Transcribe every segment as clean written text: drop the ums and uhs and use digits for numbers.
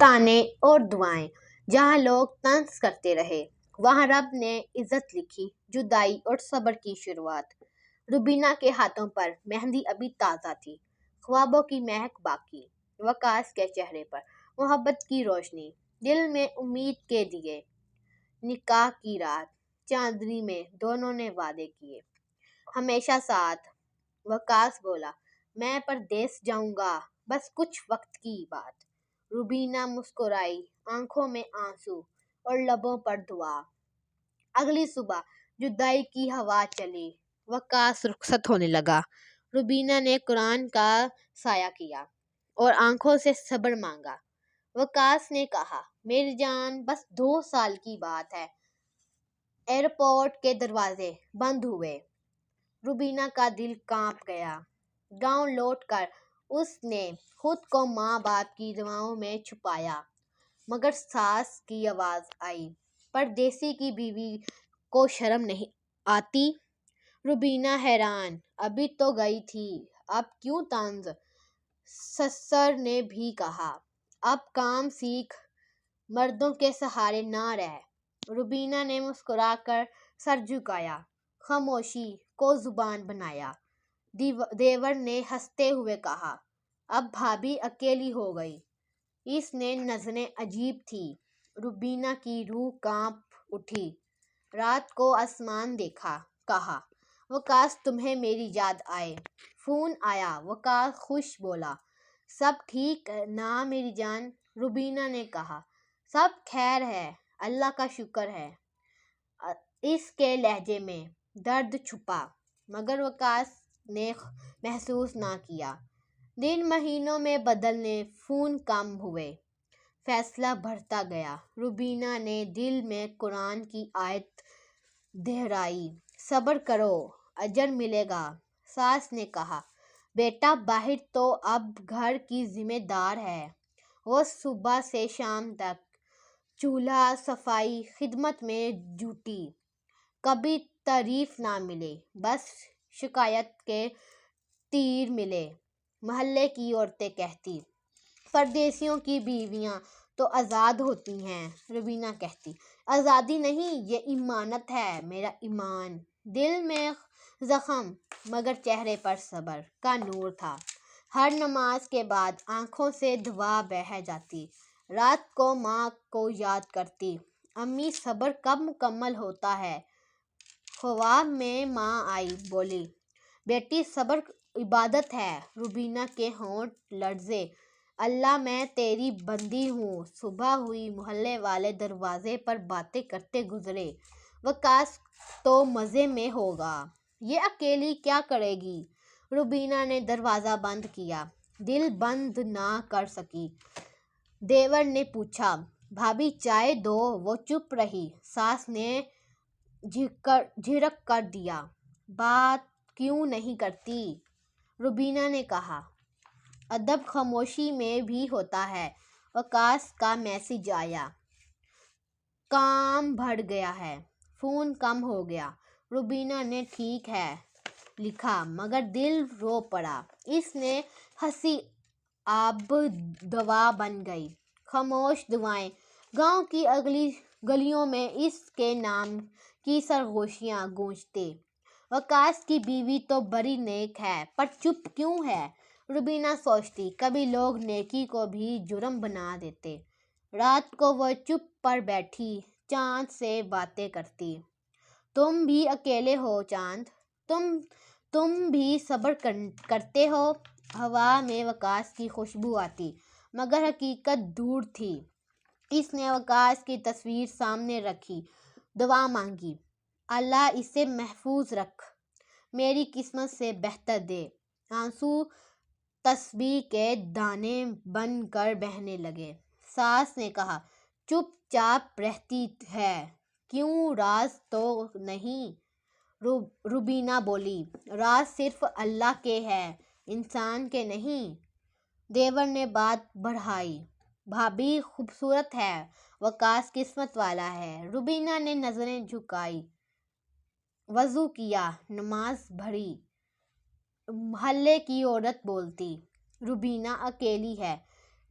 تانے اور دعائیں۔ جہاں لوگ طنز کرتے رہے وہاں رب نے عزت لکھی، جدائی اور صبر کی شروعات۔ روبینہ کے ہاتھوں پر مہندی ابھی تازہ تھی، خوابوں کی مہک باقی۔ وقاص کے چہرے پر محبت کی روشنی، دل میں امید کے دیے۔ نکاح کی رات، چاندنی میں دونوں نے وعدے کیے، ہمیشہ ساتھ۔ وقاص بولا، میں پردیس جاؤں گا، بس کچھ وقت کی بات۔ روبینہ مسکرائی، آنکھوں میں آنسو اور لبوں پر دعا۔ اگلی صبح جدائی کی ہوا چلی، وقاص رخصت ہونے لگا۔ روبینہ نے قرآن کا سایہ کیا اور آنکھوں سے صبر مانگا۔ وقاص نے کہا، میری جان، بس 2 سال کی بات ہے۔ ایئرپورٹ کے دروازے بند ہوئے، روبینہ کا دل کانپ گیا۔ گاؤں لوٹ کر اس نے خود کو ماں باپ کی دعاؤں میں چھپایا، مگر ساس کی آواز آئی، پردیسی کی بیوی کو شرم نہیں آتی؟ روبینہ حیران، ابھی تو گئی تھی، اب کیوں طنز؟ سسر نے بھی کہا، اب کام سیکھ، مردوں کے سہارے نہ رہ۔ روبینہ نے مسکرا کر سر جھکایا، خاموشی کو زبان بنایا۔ دیور نے ہنستے ہوئے کہا، اب بھابھی اکیلی ہو گئی۔ اس نے نظریں عجیب تھیں۔ روبینہ کی روح کانپ اٹھی۔ رات کو آسمان دیکھا، کہا، وقاص تمہیں میری یاد آئے؟ فون آیا، وقاص خوش بولا، سب ٹھیک نا میری جان؟ روبینہ نے کہا، سب خیر ہے، اللہ کا شکر ہے۔ اس کے لہجے میں درد چھپا، مگر وقاص نے محسوس نہ کیا۔ دن مہینوں میں بدلنے، فون کم ہوئے، فاصلہ بڑھتا گیا۔ روبینہ نے دل میں قرآن کی آیت دہرائی، صبر کرو، اجر ملے گا۔ ساس نے کہا، بیٹا باہر تو اب گھر کی ذمہ دار ہے۔ وہ صبح سے شام تک چولہا، صفائی، خدمت میں جٹی۔ کبھی تعریف نہ ملی، بس شکایت کے تیر ملے۔ محلے کی عورتیں کہتی، پردیسیوں کی بیویاں تو آزاد ہوتی ہیں۔ روبینہ کہتی، آزادی نہیں، یہ امانت ہے، میرا ایمان۔ دل میں زخم، مگر چہرے پر صبر کا نور تھا۔ ہر نماز کے بعد آنکھوں سے دعا بہہ جاتی۔ رات کو ماں کو یاد کرتی، امی صبر کب مکمل ہوتا ہے؟ خواب میں ماں آئی، بولی، بیٹی صبر عبادت ہے۔ روبینہ کے ہونٹ لرزے، اللہ میں تیری بندی ہوں۔ صبح ہوئی، محلے والے دروازے پر باتیں کرتے گزرے، وقاص تو مزے میں ہوگا، یہ اکیلی کیا کرے گی؟ روبینہ نے دروازہ بند کیا، دل بند نہ کر سکی۔ دیور نے پوچھا، بھابھی چائے دو؟ وہ چپ رہی۔ ساس نے جھڑک کر دیا، بات کیوں نہیں کرتی؟ روبینہ نے کہا، ادب خاموشی میں بھی ہوتا ہے۔ وقاص کا میسج آیا، کام بڑھ گیا ہے، فون کم ہو گیا۔ روبینہ نے ٹھیک ہے لکھا، مگر دل رو پڑا۔ اس نے ہنسی اب دوا بن گئی، خاموش دعائیں۔ گاؤں کی اگلی گلیوں میں اس کے نام کی سرگوشیاں گونجتی، وقاص کی بیوی تو بڑی نیک ہے، پر چپ کیوں ہے؟ روبینہ سوچتی، کبھی لوگ نیکی کو بھی جرم بنا دیتے۔ رات کو وہ چپ پر بیٹھی چاند سے باتیں کرتی، تم بھی اکیلے ہو چاند؟ تم بھی صبر کرتے ہو؟ ہوا میں وقاص کی خوشبو آتی، مگر حقیقت دور تھی۔ اس نے وقاص کی تصویر سامنے رکھی، دعا مانگی، اللہ اسے محفوظ رکھ، میری قسمت سے بہتر دے۔ آنسو تسبیح کے دانے بن کر بہنے لگے۔ ساس نے کہا، چپ چاپ رہتی ہے کیوں؟ راز تو نہیں؟ روبینہ بولی، راز صرف اللہ کے ہیں، انسان کے نہیں۔ دیور نے بات بڑھائی، بھابھی خوبصورت ہے، وقاص قسمت والا ہے۔ روبینہ نے نظریں جھکائیں، وضو کیا، نماز پڑھی۔ محلے کی عورت بولتی، روبینہ اکیلی ہے،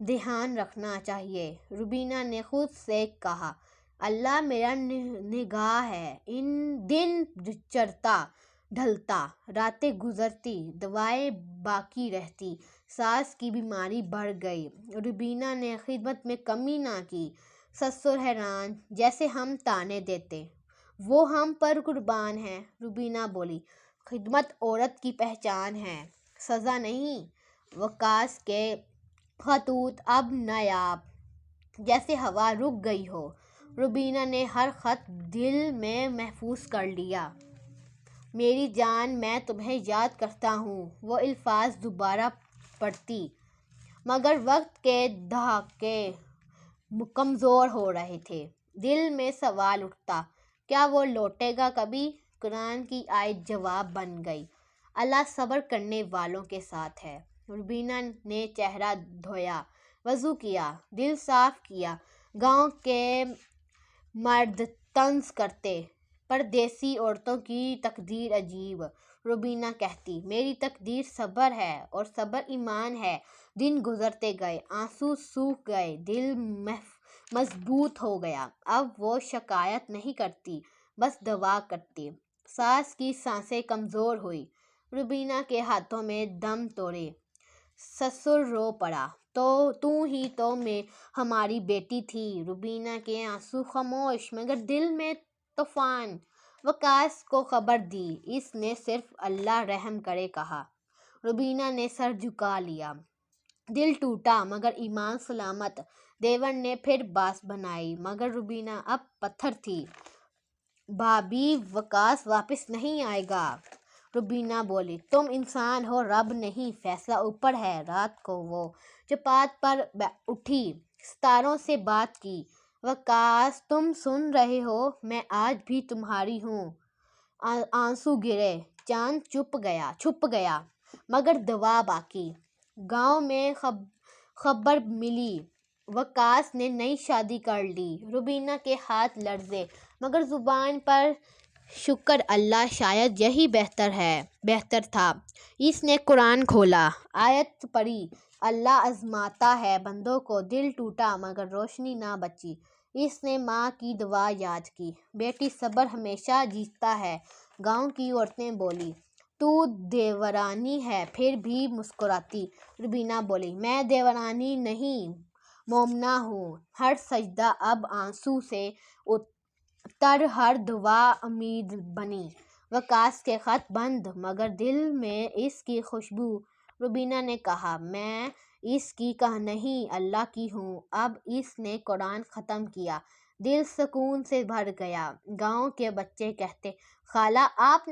دھیان رکھنا چاہیے۔ روبینہ نے خود سے کہا، اللہ میرا نگاہ ہے، دن چڑھتا ڈھلتا، راتیں گزرتی، دعائیں باقی رہتی، ساس کی بیماری بڑھ گئی۔ روبینہ نے خدمت میں کمی نہ کی۔ سسر حیران، جیسے ہم طعنے دیتے، وہ ہم پر قربان ہیں۔ روبینہ بولی، خدمت عورت کی پہچان ہے، سزا نہیں۔ وقاص کے خطوط اب نایاب، جیسے ہوا رک گئی ہو۔ روبینہ نے ہر خط دل میں محفوظ کر لیا۔ میری جان، میں تمہیں یاد کرتا ہوں۔ وہ الفاظ دوبارہ پڑھتی، مگر وقت کے دھاگے کمزور ہو رہے تھے۔ دل میں سوال اٹھتا، کیا وہ لوٹے گا کبھی؟ قرآن کی آیت جواب بن گئی، اللہ صبر کرنے والوں کے ساتھ ہے۔ روبینہ نے چہرہ دھویا، وضو کیا، دل صاف کیا۔ گاؤں کے مرد طنز کرتے، پردیسی عورتوں کی تقدیر عجیب۔ روبینہ کہتی، میری تقدیر صبر ہے اور صبر ایمان ہے۔ دن گزرتے گئے، آنسو سوکھ گئے، دل مضبوط ہو گیا۔ اب وہ شکایت نہیں کرتی، بس دعا کرتی۔ ساس کی سانسیں کمزور ہوئی، روبینہ کے ہاتھوں میں دم توڑے۔ سسر رو پڑا، تو ہی تو ہماری بیٹی تھی۔ روبینہ کے آنسو خاموش، مگر دل میں طوفان۔ وقاص کو خبر دی، اس نے صرف اللہ رحم کرے کہا۔ روبینہ نے سر جھکا لیا، دل ٹوٹا مگر ایمان سلامت۔ دیور نے پھر باس بنائی، مگر روبینہ اب پتھر تھی۔ بھابی، وقاص واپس نہیں آئے گا۔ روبینہ بولی، تم انسان ہو، رب نہیں، فیصلہ اوپر ہے۔ رات کو وہ چوپات پر اٹھی، ستاروں سے بات کی، وقاص تم سن رہے ہو، میں آج بھی تمہاری ہوں۔ آنسو گرے، چاند چھپ گیا، مگر دعا باقی۔ گاؤں میں خبر ملی، وقاص نے نئی شادی کر لی۔ روبینہ کے ہاتھ لرزے، مگر زبان پر شکر اللہ، شاید یہی بہتر تھا۔ اس نے قرآن کھولا، آیت پڑھی، اللہ آزماتا ہے بندوں کو۔ دل ٹوٹا مگر روشنی نہ بچی۔ اس نے ماں کی دعا یاد کی، بیٹی صبر ہمیشہ جیتتا ہے۔ گاؤں کی عورتیں بولی، تو دیورانی ہے پھر بھی مسکراتی۔ روبینہ بولی، میں دیورانی نہیں، مومنہ ہوں۔ ہر سجدہ اب آنسو سے تر، ہر دعا امید بنی۔ وقاص کے خط بند، مگر دل میں اس کی خوشبو۔ روبینہ نے کہا، میں اس کی نہیں، اللہ کی ہوں۔ اب اس نے قرآن ختم کیا، دل سکون سے بھر گیا۔ گاؤں کے بچے کہتے، خالہ آپ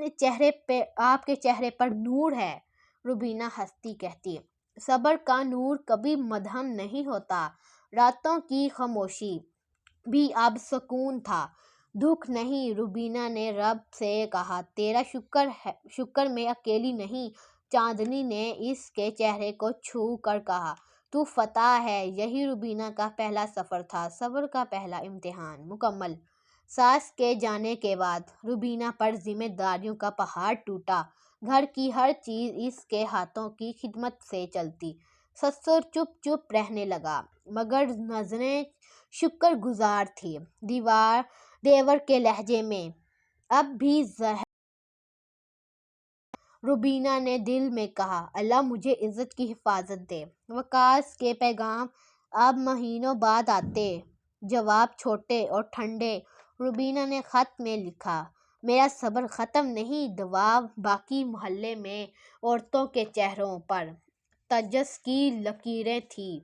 کے چہرے پر نور ہے۔ روبینہ ہنستی کہتی، صبر کا نور کبھی مدھم نہیں ہوتا۔ راتوں کی خاموشی بھی اب سکون تھا، دکھ نہیں۔ روبینہ نے رب سے کہا، تیرا شکر میں اکیلی نہیں۔ چاندنی نے اس کے چہرے کو چھو کر کہا، تو فتح ہے۔ یہی روبینہ کا پہلا سفر تھا، صبر کا پہلا امتحان مکمل۔ ساس کے جانے کے بعد روبینہ پر ذمہ داریوں کا پہاڑ ٹوٹا۔ گھر کی ہر چیز اس کے ہاتھوں کی خدمت سے چلتی۔ سسر چپ رہنے لگا، مگر نظریں شکر گزار تھیں۔ دیور کے لہجے میں اب بھی زہر۔ روبینہ نے دل میں کہا، اللہ مجھے عزت کی حفاظت دے۔ وقاص کے پیغام اب مہینوں بعد آتے، جواب چھوٹے اور ٹھنڈے۔ روبینہ نے خط میں لکھا، میرا صبر ختم نہیں، دعا باقی۔ محلے میں عورتوں کے چہروں پر تجس کی لکیریں تھیں۔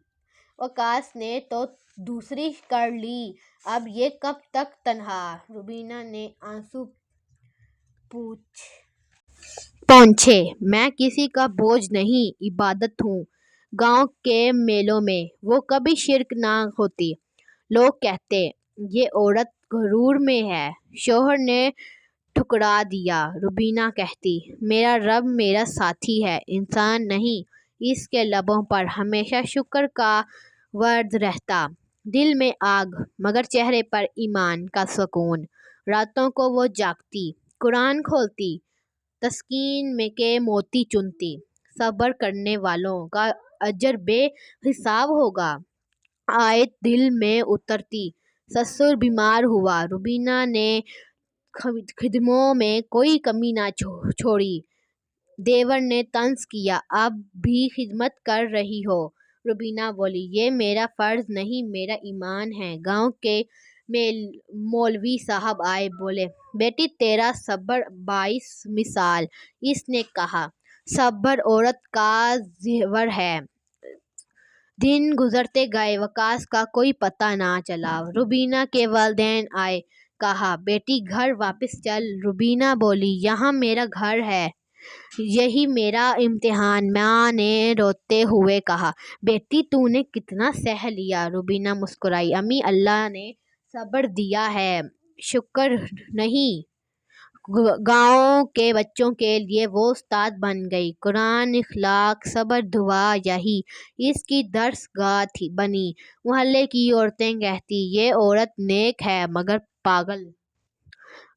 وقاص نے تو دوسری کر لی، اب یہ کب تک تنہا؟ روبینہ نے آنسو پونچھے، میں کسی کا بوجھ نہیں، عبادت ہوں۔ گاؤں کے میلوں میں وہ کبھی شرک نہ ہوتی۔ لوگ کہتے، یہ عورت غرور میں ہے، شوہر نے ٹھکرا دیا۔ روبینہ کہتی، میرا رب میرا ساتھی ہے، انسان نہیں۔ اس کے لبوں پر ہمیشہ شکر کا ورد رہتا، دل میں آگ، مگر چہرے پر ایمان کا سکون۔ راتوں کو وہ جاگتی، قرآن کھولتی، تسکین کے موتی چنتی۔ صبر کرنے والوں کا اجر بے حساب ہوگا۔ آیت دل میں اترتی۔ سسر بیمار ہوا۔ روبینہ نے خدموں میں کوئی کمی نہ چھوڑی۔ دیور نے طنز کیا، اب بھی خدمت کر رہی ہو؟ روبینہ بولی، یہ میرا فرض نہیں، میرا ایمان ہے۔ گاؤں کے مولوی صاحب آئے، بولے، بیٹی تیرا صبر باعث مثال۔ اس نے کہا، صبر عورت کا زیور ہے۔ دن گزرتے گئے، وقاص کا کوئی پتہ نہ چلا۔ روبینہ کے والدین آئے، کہا، بیٹی گھر واپس چل۔ روبینہ بولی، یہاں میرا گھر ہے، یہی میرا امتحان۔ ماں نے روتے ہوئے کہا، بیٹی تو نے کتنا سہ لیا۔ روبینہ مسکرائی، امی اللہ نے صبر دیا ہے، شکر نہیں۔ گاؤں کے بچوں کے لیے وہ استاد بن گئی۔ قرآن، اخلاق، صبر، دعا، یہی اس کی درس گاہ بنی۔ محلے کی عورتیں کہتی، یہ عورت نیک ہے مگر پاگل۔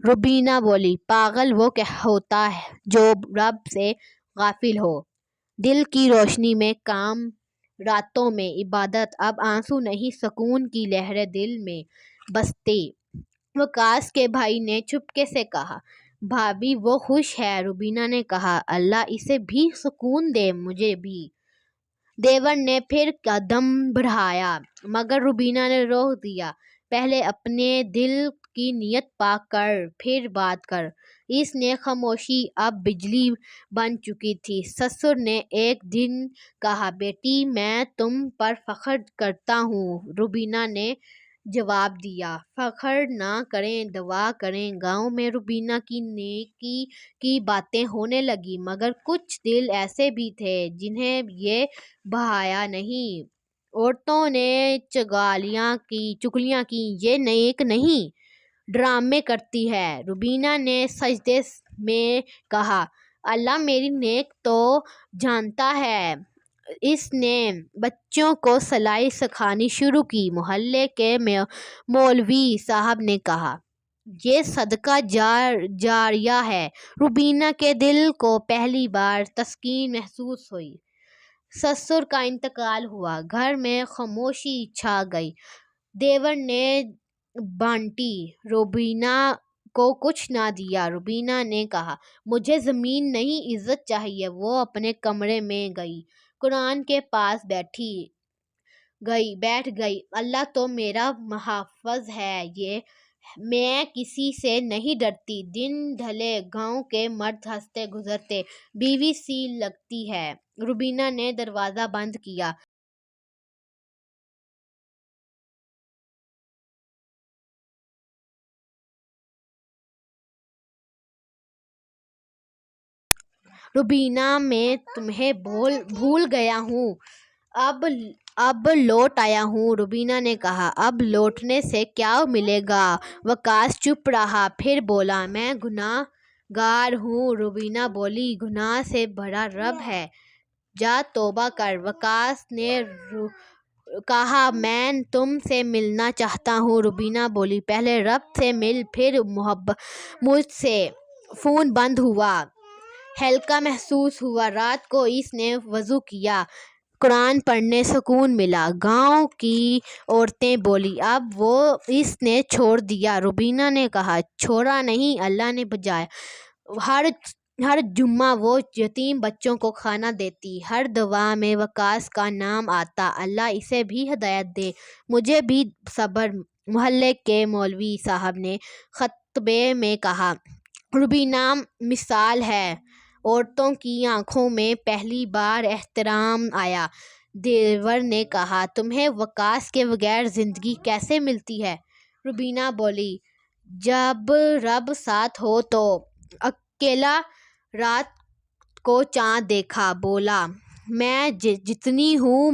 روبینہ بولی، پاگل وہ ہوتا ہے جو رب سے غافل ہو۔ دل کی روشنی میں کام، راتوں میں عبادت، اب آنسو نہیں، سکون کی لہریں دل میں بستی۔ وقاص کے بھائی نے چپکے سے کہا، بھابھی وہ خوش ہے۔ روبینہ نے کہا، اللہ اسے بھی سکون دے، مجھے بھی۔ دیور نے پھر قدم بڑھایا، مگر روبینہ نے روک دیا، پہلے اپنے دل کی نیت پاک کر، پھر بات کر۔ اس نے خاموشی اب بجلی بن چکی تھی۔ سسر نے ایک دن کہا، بیٹی میں تم پر فخر کرتا ہوں۔ روبینہ نے جواب دیا، فخر نہ کریں، دعا کریں۔ گاؤں میں روبینہ کی نیکی کی باتیں ہونے لگی، مگر کچھ دل ایسے بھی تھے جنہیں یہ بھایا نہیں۔ عورتوں نے چغلیاں کی، یہ نیک نہیں، ڈرامے کرتی ہے۔ روبینہ نے سجدے میں کہا، اللہ میری نیک تو جانتا ہے۔ اس نے بچوں کو سلائی سکھانی شروع کی۔ محلے کے مولوی صاحب نے کہا، یہ صدقہ جاریہ ہے۔ روبینہ کے دل کو پہلی بار تسکین محسوس ہوئی۔ سسر کا انتقال ہوا، گھر میں خاموشی چھا گئی۔ دیور نے بانٹی، روبینہ کو کچھ نہ دیا۔ روبینہ نے کہا، مجھے زمین نہیں، عزت چاہیے۔ وہ اپنے کمرے میں گئی، قرآن کے پاس بیٹھ گئی۔ اللہ تو میرا محافظ ہے، میں کسی سے نہیں ڈرتی۔ دن ڈھلے، گاؤں کے مرد ہنستے گزرتے، بیوی سی لگتی ہے۔ روبینہ نے دروازہ بند کیا۔ روبینہ میں تمہیں بھول گیا ہوں، اب لوٹ آیا ہوں۔ روبینہ نے کہا، اب لوٹنے سے کیا ملے گا؟ وقاص چپ رہا، پھر بولا، میں گناہ گار ہوں۔ روبینہ بولی، گناہ سے بڑا رب ہے، جا توبہ کر۔ وقاص نے کہا، میں تم سے ملنا چاہتا ہوں۔ روبینہ بولی، پہلے رب سے مل، پھر مجھ سے۔ فون بند ہوا، ہلکا محسوس ہوا۔ رات کو اس نے وضو کیا، قرآن پڑھنے سکون ملا۔ گاؤں کی عورتیں بولی، اب وہ اس نے چھوڑ دیا۔ روبینہ نے کہا، چھوڑا نہیں، اللہ نے بچایا۔ ہر جمعہ وہ یتیم بچوں کو کھانا دیتی، ہر دعا میں وقاص کا نام آتا، اللہ اسے بھی ہدایت دے، مجھے بھی صبر۔ محلے کے مولوی صاحب نے خطبے میں کہا، روبینہ مثال ہے۔ عورتوں کی آنکھوں میں پہلی بار احترام آیا۔ دیور نے کہا، تمہیں وقاص کے بغیر زندگی کیسے ملتی ہے؟ روبینہ بولی، جب رب ساتھ ہو تو۔ اکیلا رات کو چاند دیکھا، بولا، میں جتنی ہوں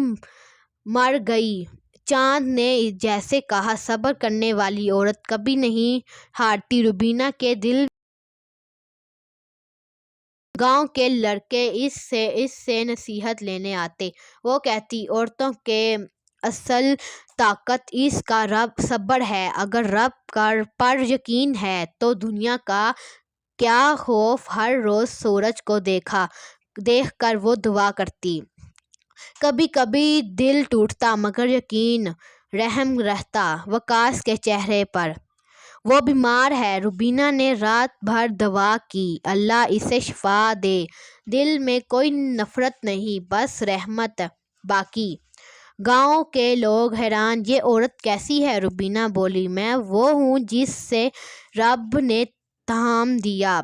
مر گئی۔ چاند نے جیسے کہا، صبر کرنے والی عورت کبھی نہیں ہارتی۔ روبینہ کے دل گاؤں کے لڑکے اس سے نصیحت لینے آتے۔ وہ کہتی، عورتوں کے اصل طاقت اس کا صبر ہے۔ اگر رب پر یقین ہے تو دنیا کا کیا خوف۔ ہر روز سورج کو دیکھا دیکھ کر وہ دعا کرتی۔ کبھی کبھی دل ٹوٹتا مگر یقین رحم رہتا وقاص کے چہرے پر۔ وہ بیمار ہے، روبینہ نے رات بھر دعا کی، اللہ اسے شفا دے۔ دل میں کوئی نفرت نہیں، بس رحمت باقی۔ گاؤں کے لوگ حیران، یہ عورت کیسی ہے؟ روبینہ بولی، میں وہ ہوں جس سے رب نے تھام دیا۔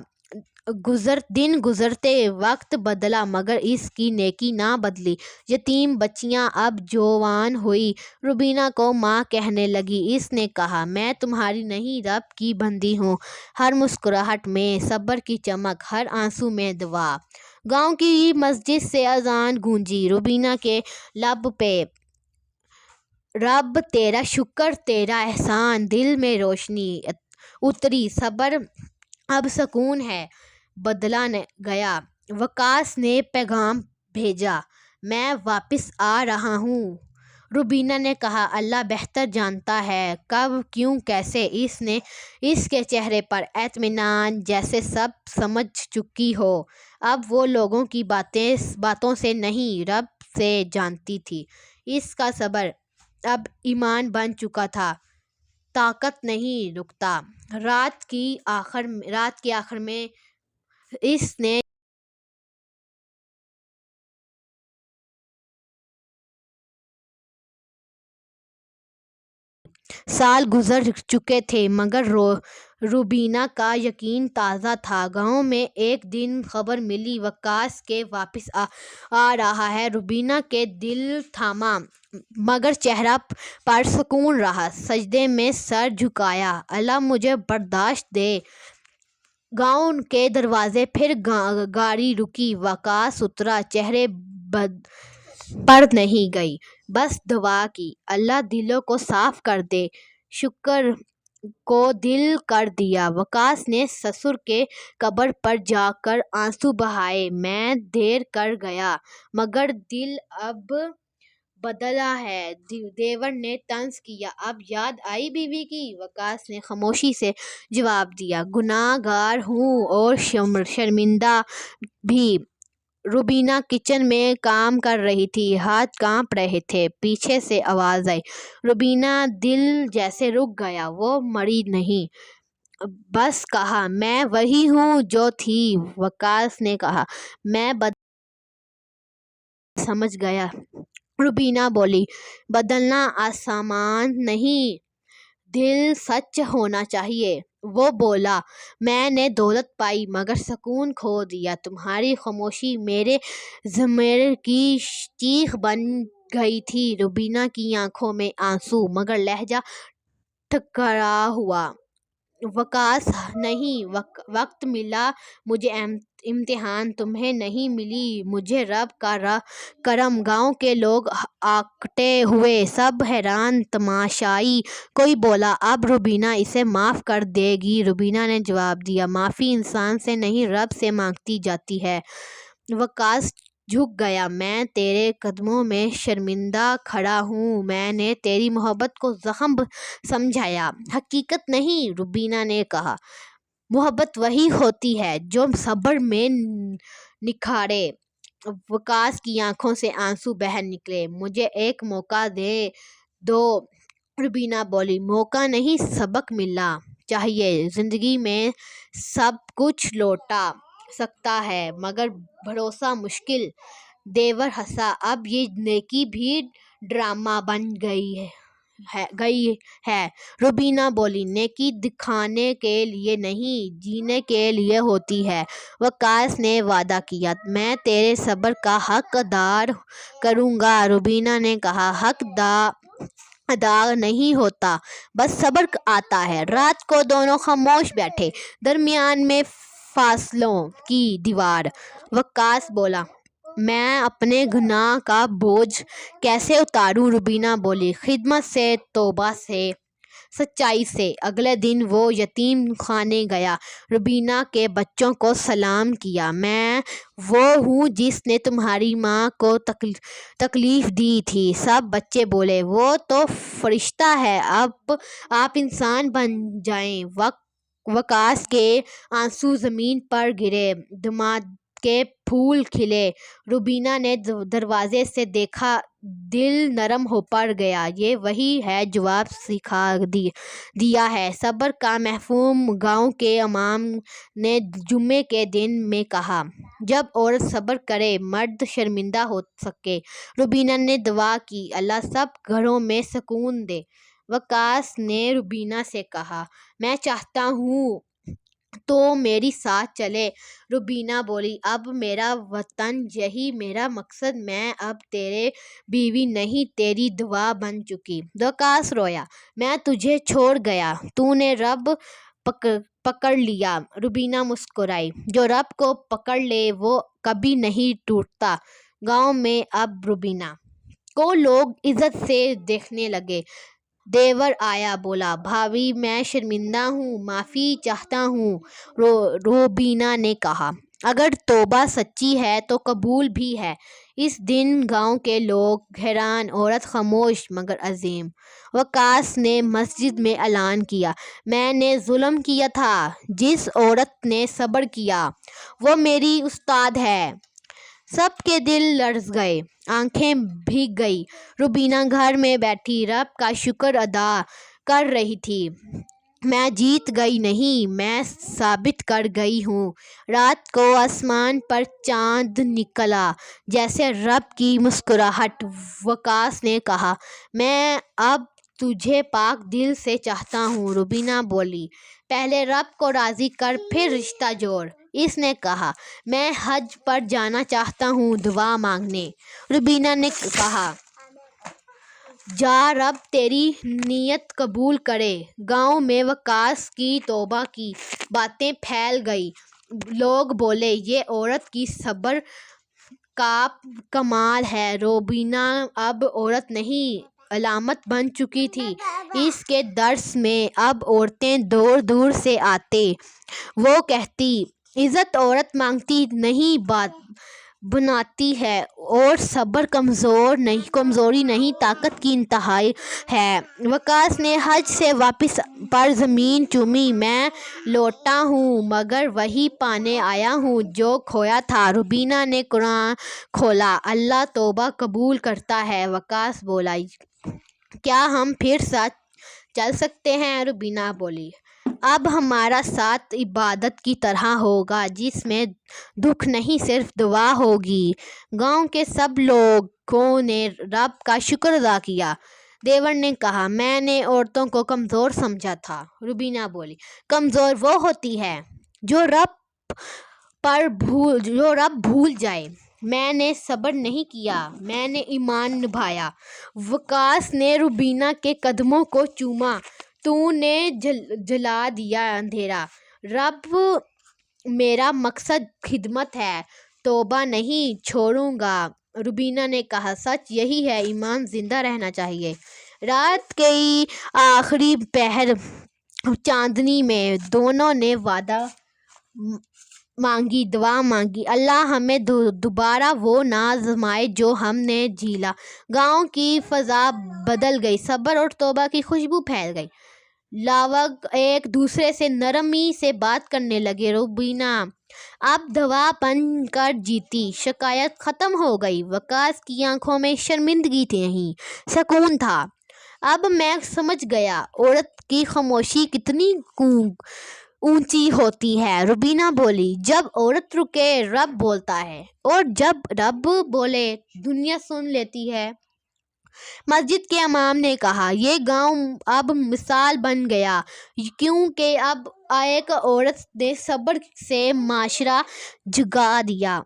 دن گزرتے وقت بدلا مگر اس کی نیکی نہ بدلی۔ یتیم بچیاں اب جوان ہوئی، روبینہ کو ماں کہنے لگی۔ اس نے کہا، میں تمہاری نہیں رب کی بندی ہوں، ہر مسکراہٹ میں صبر کی چمک، ہر آنسو میں دعا۔ گاؤں کی مسجد سے اذان گونجی، روبینہ کے لب پہ رب تیرا شکر تیرا احسان، دل میں روشنی اتری، صبر اب سکون ہے بدلا گیا۔ وقاص نے پیغام بھیجا، میں واپس آ رہا ہوں۔ روبینہ نے کہا، اللہ بہتر جانتا ہے کب، کیوں، کیسے۔ اس کے چہرے پر اطمینان، جیسے سب سمجھ چکی ہو۔ اب وہ لوگوں کی باتوں سے نہیں، رب سے جانتی تھی۔ اس کا صبر اب ایمان بن چکا تھا، طاقت نہیں رکتا۔ رات کے آخر میں اس نے سال گزر چکے تھے مگر روبینہ کا یقین تازہ تھا۔ گاؤں میں ایک دن خبر ملی، وقاص کے واپس آ رہا ہے۔ روبینہ کے دل تھما مگر چہرہ پر سکون رہا، سجدے میں سر جھکایا، اللہ مجھے برداشت دے۔ گاؤں کے دروازے پھر گاڑی رکی، وقاص اترا، چہرے پر نہیں گئی، بس دعا کی، اللہ دلوں کو صاف کر دے۔ شکر کو دل کر دیا۔ وقاص نے سسر کے قبر پر جا کر آنسو بہائے، میں دیر کر گیا مگر دل اب بدلا ہے۔ دیور نے طنز کیا، اب یاد آئی بیوی کی؟ وقاص نے خاموشی سے جواب دیا، گناہ گار ہوں اور شرمندہ بھی۔ روبینہ کچن میں کام کر رہی تھی، ہاتھ کانپ رہے تھے۔ پیچھے سے آواز آئی، روبینہ دل جیسے رک گیا۔ وہ مری نہیں، بس کہا، میں وہی ہوں جو تھی۔ وقاص نے کہا، میں سمجھ گیا۔ روبینہ بولی، بدلنا آسان نہیں، دل سچ ہونا چاہیے۔ وہ بولا، میں نے دولت پائی مگر سکون کھو دیا، تمہاری خاموشی میرے ضمیر کی چیخ بن گئی تھی۔ روبینہ کی آنکھوں میں آنسو مگر لہجہ ٹھکرا ہوا۔ وقاص، نہیں، وقت ملا مجھے امتحان، تمہیں نہیں ملی مجھے رب کا کرم۔ گاؤں کے لوگ اکٹھے ہوئے، سب حیران تماشائی۔ کوئی بولا، اب روبینہ اسے معاف کر دے گی؟ روبینہ نے جواب دیا، معافی انسان سے نہیں رب سے مانگی جاتی ہے۔ وقاص جھک گیا، میں تیرے قدموں میں شرمندہ کھڑا ہوں، میں نے تیری محبت کو زخم سمجھا، حقیقت نہیں۔ روبینہ نے کہا، محبت وہی ہوتی ہے جو صبر میں نکھرے۔ وقاص کی آنکھوں سے آنسو بہہ نکلے، مجھے ایک موقع دے دو، روبینہ بولی۔ موقع نہیں، سبق ملنا چاہیے، زندگی میں سب کچھ لوٹا سکتا ہے مگر بھروسہ مشکل۔ دیور ہنسا، اب یہ نیکی بھی ڈرامہ بن گئی ہے۔ روبینہ بولی، نیکی دکھانے کے لیے نہیں، جینے کے لیے ہوتی ہے۔ وقاص نے وعدہ کیا، میں تیرے صبر کا حق ادا کروں گا۔ روبینہ نے کہا، حق ادا نہیں ہوتا، بس صبر آتا ہے۔ رات کو دونوں خاموش بیٹھے، درمیان میں فاصلوں کی دیوار۔ وقاص بولا، میں اپنے گناہ کا بوجھ کیسے اتاروں؟ روبینہ بولی، خدمت سے، توبہ سے، سچائی سے۔ اگلے دن وہ یتیم خانے گیا، روبینہ کے بچوں کو سلام کیا، میں وہ ہوں جس نے تمہاری ماں کو تکلیف دی تھی۔ سب بچے بولے، وہ تو فرشتہ ہے، اب آپ انسان بن جائیں۔ وقاص کے آنسو زمین پر گرے، کے پھول کھلے۔ روبینہ نے دروازے سے دیکھا، دل نرم ہو پڑ گیا۔ یہ وہی ہے جواب سکھا دیا ہے۔ صبر کا مفہوم گاؤں کے امام نے جمعے کے دن میں کہا، جب عورت صبر کرے مرد شرمندہ ہو سکے۔ روبینہ نے دعا کی، اللہ سب گھروں میں سکون دے۔ وقاص نے روبینہ سے کہا، میں چاہتا ہوں تو میری ساتھ چلے۔ روبینہ بولی، اب میرا وطن یہی میرا مقصد، میں اب تیری بیوی نہیں، تیری دعا بن چکی۔ وقاص رویا، میں تجھے چھوڑ گیا، تو نے رب پکڑ لیا۔ روبینہ مسکرائی، جو رب کو پکڑ لے وہ کبھی نہیں ٹوٹتا۔ گاؤں میں اب روبینہ کو لوگ عزت سے دیکھنے لگے۔ دیور آیا، بولا، بھابھی میں شرمندہ ہوں، معافی چاہتا ہوں۔ روبینہ نے کہا، اگر توبہ سچی ہے تو قبول بھی ہے۔ اس دن گاؤں کے لوگ حیران، عورت خاموش مگر عظیم۔ وقاص نے مسجد میں اعلان کیا، میں نے ظلم کیا تھا، جس عورت نے صبر کیا وہ میری استاد ہے۔ سب کے دل لرز گئے، آنکھیں بھیگ گئی۔ روبینہ گھر میں بیٹھی رب کا شکر ادا کر رہی تھی۔ میں جیت گئی نہیں، میں ثابت کر گئی ہوں۔ رات کو آسمان پر چاند نکلا، جیسے رب کی مسکراہٹ۔ وقاص نے کہا، میں اب تجھے پاک دل سے چاہتا ہوں۔ روبینہ بولی، پہلے رب کو راضی کر پھر رشتہ جوڑ۔ اس نے کہا، میں حج پر جانا چاہتا ہوں دعا مانگنے۔ روبینہ نے کہا، جا، رب تیری نیت قبول کرے۔ گاؤں میں وقاص کی توبہ کی باتیں پھیل گئیں۔ لوگ بولے، یہ عورت کی صبر کا کمال ہے۔ روبینہ اب عورت نہیں، علامت بن چکی تھی۔ اس کے درس میں اب عورتیں دور دور سے آتے۔ وہ کہتی، عزت عورت مانگتی نہیں بناتی ہے، اور صبر کمزوری نہیں طاقت کی انتہا ہے۔ وقاص نے حج سے واپس پر زمین چومی، میں لوٹا ہوں مگر وہی پانے آیا ہوں جو کھویا تھا۔ روبینہ نے قرآن کھولا، اللہ توبہ قبول کرتا ہے۔ وقاص بولا، کیا ہم پھر ساتھ چل سکتے ہیں؟ روبینہ بولی، اب ہمارا ساتھ عبادت کی طرح ہوگا، جس میں دکھ نہیں صرف دعا ہوگی۔ گاؤں کے سب لوگوں نے رب کا شکر ادا کیا۔ دیور نے کہا، میں نے عورتوں کو کمزور سمجھا تھا۔ روبینہ بولی، کمزور وہ ہوتی ہے جو رب بھول جائے۔ میں نے صبر نہیں کیا، میں نے ایمان نبھایا۔ وقاص نے روبینہ کے قدموں کو چوما، تو نے جلا دیا اندھیرا۔ رب، میرا مقصد خدمت ہے، توبہ نہیں چھوڑوں گا۔ روبینہ نے کہا، سچ یہی ہے، ایمان زندہ رہنا چاہیے۔ رات کی آخری پہر چاندنی میں دونوں نے دعا مانگی، اللہ ہمیں دوبارہ وہ نہ آزمائے جو ہم نے جھیلا۔ گاؤں کی فضا بدل گئی، صبر اور توبہ کی خوشبو پھیل گئی۔ لوگ ایک دوسرے سے نرمی سے بات کرنے لگے۔ روبینہ اب دعا بن کر جیتی، شکایت ختم ہو گئی۔ وقاص کی آنکھوں میں شرمندگی نہیں، سکون تھا۔ اب میں سمجھ گیا، عورت کی خاموشی کتنی اونچی ہوتی ہے۔ روبینہ بولی، جب عورت رکے رب بولتا ہے، اور جب رب بولے دنیا سن لیتی ہے۔ مسجد کے امام نے کہا، یہ گاؤں اب مثال بن گیا، کیونکہ اب ایک عورت نے صبر سے معاشرہ جگا دیا۔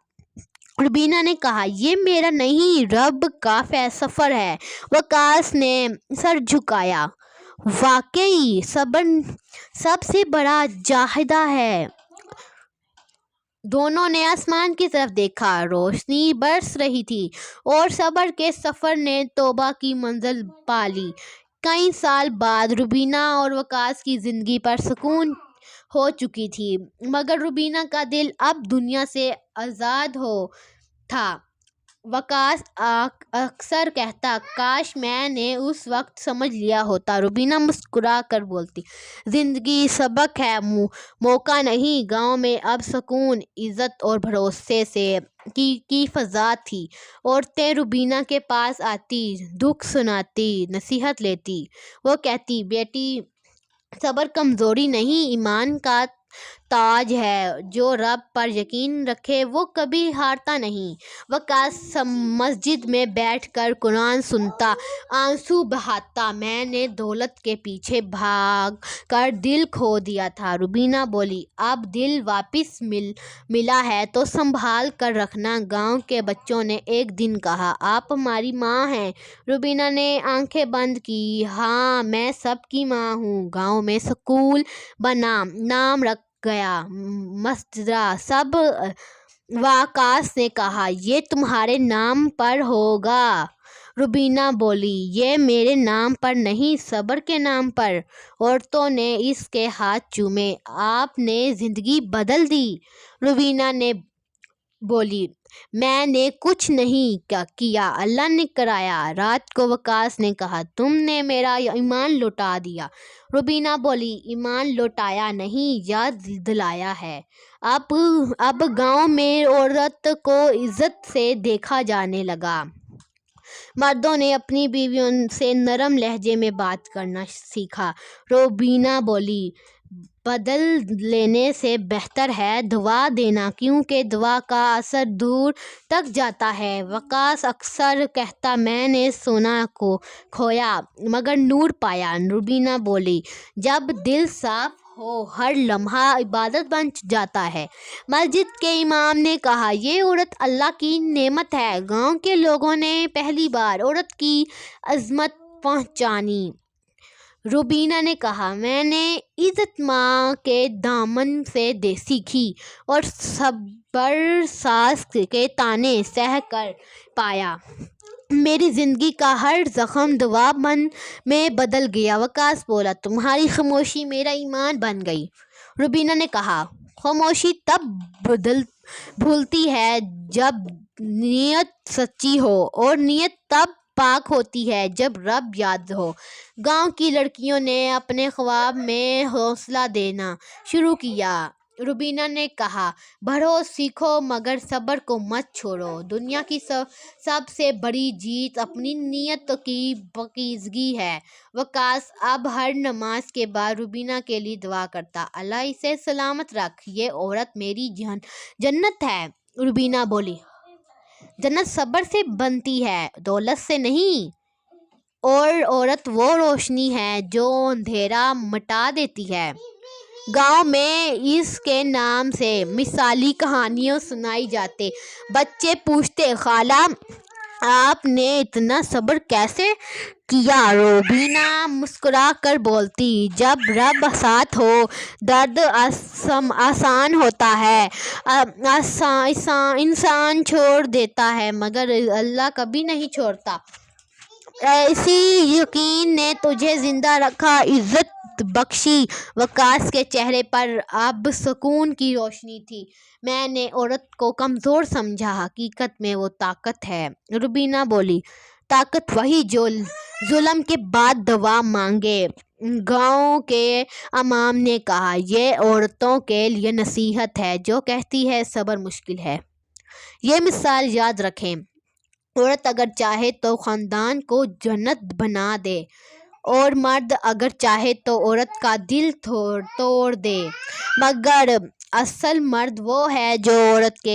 روبینہ نے کہا، یہ میرا نہیں، رب کا سفر ہے۔ وقاص نے سر جھکایا، واقعی صبر سب سے بڑا جاہد ہے۔ دونوں نے آسمان کی طرف دیکھا، روشنی برس رہی تھی، اور صبر کے سفر نے توبہ کی منزل پا لی۔ کئی سال بعد روبینہ اور وقاص کی زندگی پر سکون ہو چکی تھی، مگر روبینہ کا دل اب دنیا سے آزاد تھا۔ وقاص اکثر کہتا کاش میں نے اس وقت سمجھ لیا ہوتا۔ روبینہ مسکرا کر بولتی زندگی سبق ہے، موقع نہیں۔ گاؤں میں اب سکون، عزت اور بھروسے کی فضا تھی۔ عورتیں روبینہ کے پاس آتی، دکھ سناتی، نصیحت لیتی۔ وہ کہتی بیٹی صبر کمزوری نہیں، ایمان کا تاج ہے۔ جو رب پر یقین رکھے وہ کبھی ہارتا نہیں۔ وقاص مسجد میں بیٹھ کر قرآن سنتا، آنسو بہاتا۔ میں نے دولت کے پیچھے بھاگ کر دل کھو دیا تھا۔ روبینہ بولی اب دل واپس ملا ہے تو سنبھال کر رکھنا۔ گاؤں کے بچوں نے ایک دن کہا آپ ہماری ماں ہیں۔ روبینہ نے آنکھیں بند کی، ہاں میں سب کی ماں ہوں۔ گاؤں میں سکول بنا، نام رکھ گیا مسجدہ سب۔ وقاص نے کہا یہ تمہارے نام پر ہوگا۔ روبینہ بولی یہ میرے نام پر نہیں، صبر کے نام پر۔ عورتوں نے اس کے ہاتھ چومے، آپ نے زندگی بدل دی۔ روبینہ نے بولی میں نے کچھ نہیں کیا، اللہ نے کرایا۔ رات کو وقاص نے کہا تم نے میرا ایمان لوٹا دیا۔ روبینہ بولی ایمان لوٹایا نہیں، یاد دلایا ہے۔ اب گاؤں میں عورت کو عزت سے دیکھا جانے لگا۔ مردوں نے اپنی بیویوں سے نرم لہجے میں بات کرنا سیکھا۔ روبینہ بولی بدل لینے سے بہتر ہے دعا دینا، کیونکہ دعا کا اثر دور تک جاتا ہے۔ وقاص اکثر کہتا میں نے سونا کو کھویا مگر نور پایا۔ روبینہ بولی جب دل صاف ہو ہر لمحہ عبادت بن جاتا ہے۔ مسجد کے امام نے کہا یہ عورت اللہ کی نعمت ہے۔ گاؤں کے لوگوں نے پہلی بار عورت کی عظمت پہچانی۔ روبینہ نے کہا میں نے عزت ماں کے دامن سے سیکھی اور صبر ساس کے طعنے سہ کر پایا۔ میری زندگی کا ہر زخم دعا میں بدل گیا۔ وقاص بولا تمہاری خاموشی میرا ایمان بن گئی۔ روبینہ نے کہا خاموشی تب بھولتی ہے جب نیت سچی ہو، اور نیت تب پاک ہوتی ہے جب رب یاد ہو۔ گاؤں کی لڑکیوں نے اپنے خواب میں حوصلہ دینا شروع کیا۔ روبینہ نے کہا پڑھو سیکھو مگر صبر کو مت چھوڑو۔ دنیا کی سب سے بڑی جیت اپنی نیت کی پاکیزگی ہے۔ وقاص اب ہر نماز کے بعد روبینہ کے لیے دعا کرتا، اللہ اسے سلامت رکھ، یہ عورت میری جنت ہے۔ روبینہ بولی جنت صبر سے بنتی ہے، دولت سے نہیں۔ اور عورت وہ روشنی ہے جو اندھیرا مٹا دیتی ہے۔ گاؤں میں اس کے نام سے مثالی کہانیاں سنائی جاتے۔ بچے پوچھتے خالہ آپ نے اتنا صبر کیسے کیا؟ روبینہ مسکرا کر بولتی جب رب ساتھ ہو درد آسان ہوتا ہے۔ انسان چھوڑ دیتا ہے مگر اللہ کبھی نہیں چھوڑتا۔ ایسی یقین نے تجھے زندہ رکھا، عزت بخشی۔ وقاص کے چہرے پر اب سکون کی روشنی تھی۔ میں نے عورت کو کمزور سمجھا، حقیقت میں وہ طاقت ہے۔ روبینہ بولی طاقت وہی جو ظلم کے بعد دعا مانگے۔ گاؤں کے امام نے کہا یہ عورتوں کے لیے نصیحت ہے جو کہتی ہے صبر مشکل ہے۔ یہ مثال یاد رکھیں، عورت اگر چاہے تو خاندان کو جنت بنا دے، اور مرد اگر چاہے تو عورت کا دل توڑ دے، مگر اصل مرد وہ ہے جو عورت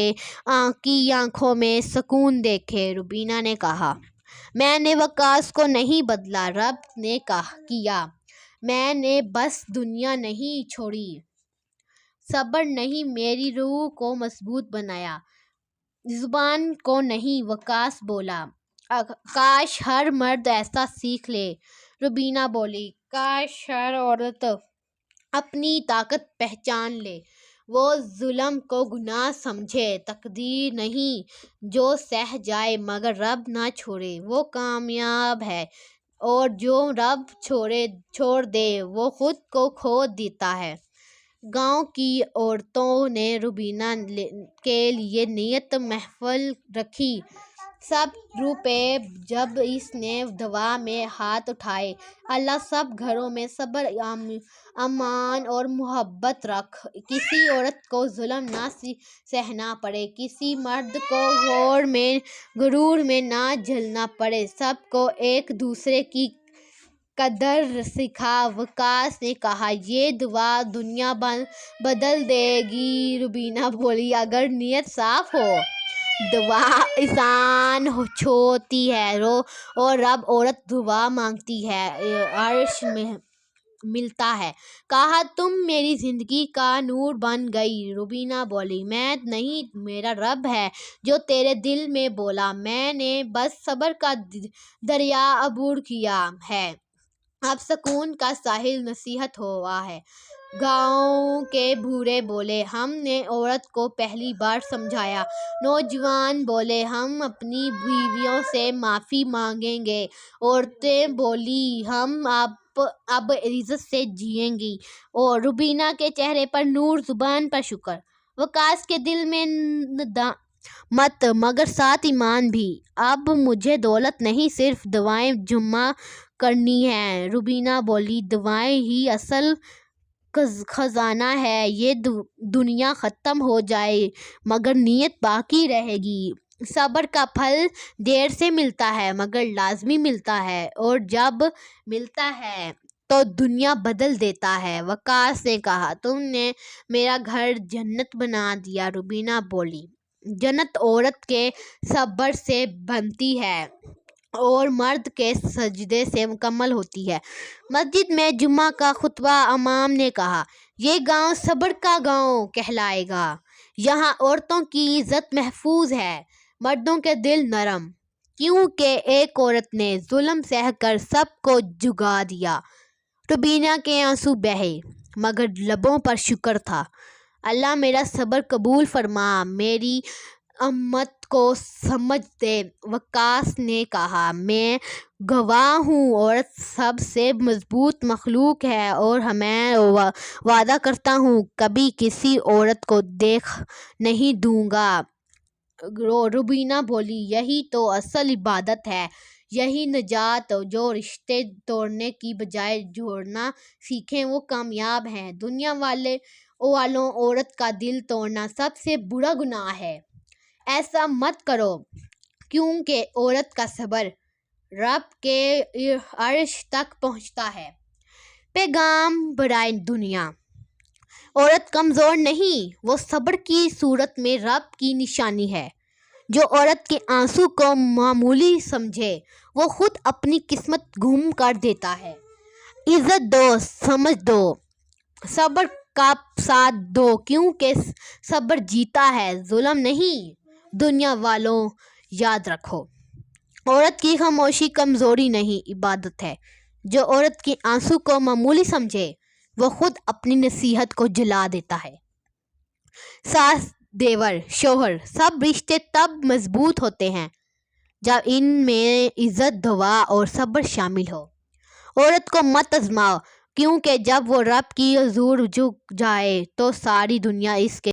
کی آنکھوں میں سکون دیکھے۔ روبینہ نے کہا میں نے وقاص کو نہیں بدلا، رب نے کیا۔ میں نے بس دنیا نہیں چھوڑی، صبر نہیں میری روح کو مضبوط بنایا، زبان کو نہیں۔ وقاص بولا کاش ہر مرد ایسا سیکھ لے۔ روبینہ بولی کاش ہر عورت اپنی طاقت پہچان لے، وہ ظلم کو گناہ سمجھے تقدیر نہیں، جو سہ جائے مگر رب نہ چھوڑے وہ کامیاب ہے، اور جو رب چھوڑ دے وہ خود کو کھو دیتا ہے۔ گاؤں کی عورتوں نے روبینہ کے لیے نیت محفل رکھی، سب رو پہ جب اس نے دعا میں ہاتھ اٹھائے، اللہ سب گھروں میں صبر، امان اور محبت رکھ، کسی عورت کو ظلم نہ سہنا پڑے، کسی مرد کو غرور میں نہ جھلنا پڑے، سب کو ایک دوسرے کی قدر سکھا۔ وقاص نے کہا، یہ دعا دنیا بدل دے گی۔ روبینہ بولی، اگر نیت صاف ہو دعا آسان ہوتی ہے، اور رب عورت دعا مانگتی ہے عرش ملتا ہے۔ کہا، تم میری زندگی کا نور بن گئی۔ روبینہ بولی، میں نہیں، میرا رب ہے جو تیرے دل میں بولا، میں نے بس صبر کا دریا عبور کیا ہے، اب سکون کا ساحل نصیحت ہوا ہے۔ گاؤں کے بوڑھے بولے، ہم نے عورت کو پہلی بار سمجھایا۔ نوجوان بولے، ہم اپنی بیویوں سے معافی مانگیں گے۔ عورتیں بولی، ہم اب عزت سے جئیں گی۔ اور روبینہ کے چہرے پر نور، زبان پر شکر۔ وقاص کے دل میں ندامت مگر ساتھ ایمان بھی۔ اب مجھے دولت نہیں، صرف دعائیں جمع کرنی ہیں۔ روبینہ بولی، دعائیں ہی اصل خزانہ ہے، یہ دنیا ختم ہو جائے مگر نیت باقی رہے گی۔ صبر کا پھل دیر سے ملتا ہے مگر لازمی ملتا ہے، اور جب ملتا ہے تو دنیا بدل دیتا ہے۔ وقاص نے کہا، تم نے میرا گھر جنت بنا دیا۔ روبینہ بولی، جنت عورت کے صبر سے بنتی ہے اور مرد کے سجدے سے مکمل ہوتی ہے۔ مسجد میں جمعہ کا خطبہ امام نے کہا، یہ گاؤں صبر کا گاؤں کہلائے گا، یہاں عورتوں کی عزت محفوظ ہے، مردوں کے دل نرم، کیونکہ ایک عورت نے ظلم سہ کر سب کو جگا دیا۔ روبینہ کے آنسو بہے مگر لبوں پر شکر تھا۔ اللہ میرا صبر قبول فرما، میری امت کو سمجھ دے۔ وقاص نے کہا، میں گواہ ہوں، عورت سب سے مضبوط مخلوق ہے، اور میں وعدہ کرتا ہوں کبھی کسی عورت کو دیکھ نہیں دوں گا۔ روبینہ بولی، یہی تو اصل عبادت ہے، یہی نجات، جو رشتے توڑنے کی بجائے جوڑنا سیکھیں وہ کامیاب ہیں۔ دنیا والوں عورت کا دل توڑنا سب سے بڑا گناہ ہے، ایسا مت کرو، کیونکہ عورت کا صبر رب کے عرش تک پہنچتا ہے۔ پیغام برائے دنیا، عورت کمزور نہیں، وہ صبر کی صورت میں رب کی نشانی ہے۔ جو عورت کے آنسو کو معمولی سمجھے وہ خود اپنی قسمت گم کر دیتا ہے۔ عزت دو، سمجھ دو، صبر کا ساتھ دو، کیونکہ صبر جیتا ہے، ظلم نہیں۔ دنیا والوں یاد رکھو، عورت کی خاموشی کمزوری نہیں، عبادت ہے۔ جو عورت کے آنسو کو معمولی سمجھے وہ خود اپنی نصیحت کو جلا دیتا ہے۔ ساس، دیور، شوہر، سب رشتے تب مضبوط ہوتے ہیں جب ان میں عزت، دعا اور صبر شامل ہو۔ عورت کو مت آزماؤ، کیونکہ جب وہ رب کی حضور جھک جائے تو ساری دنیا اس کے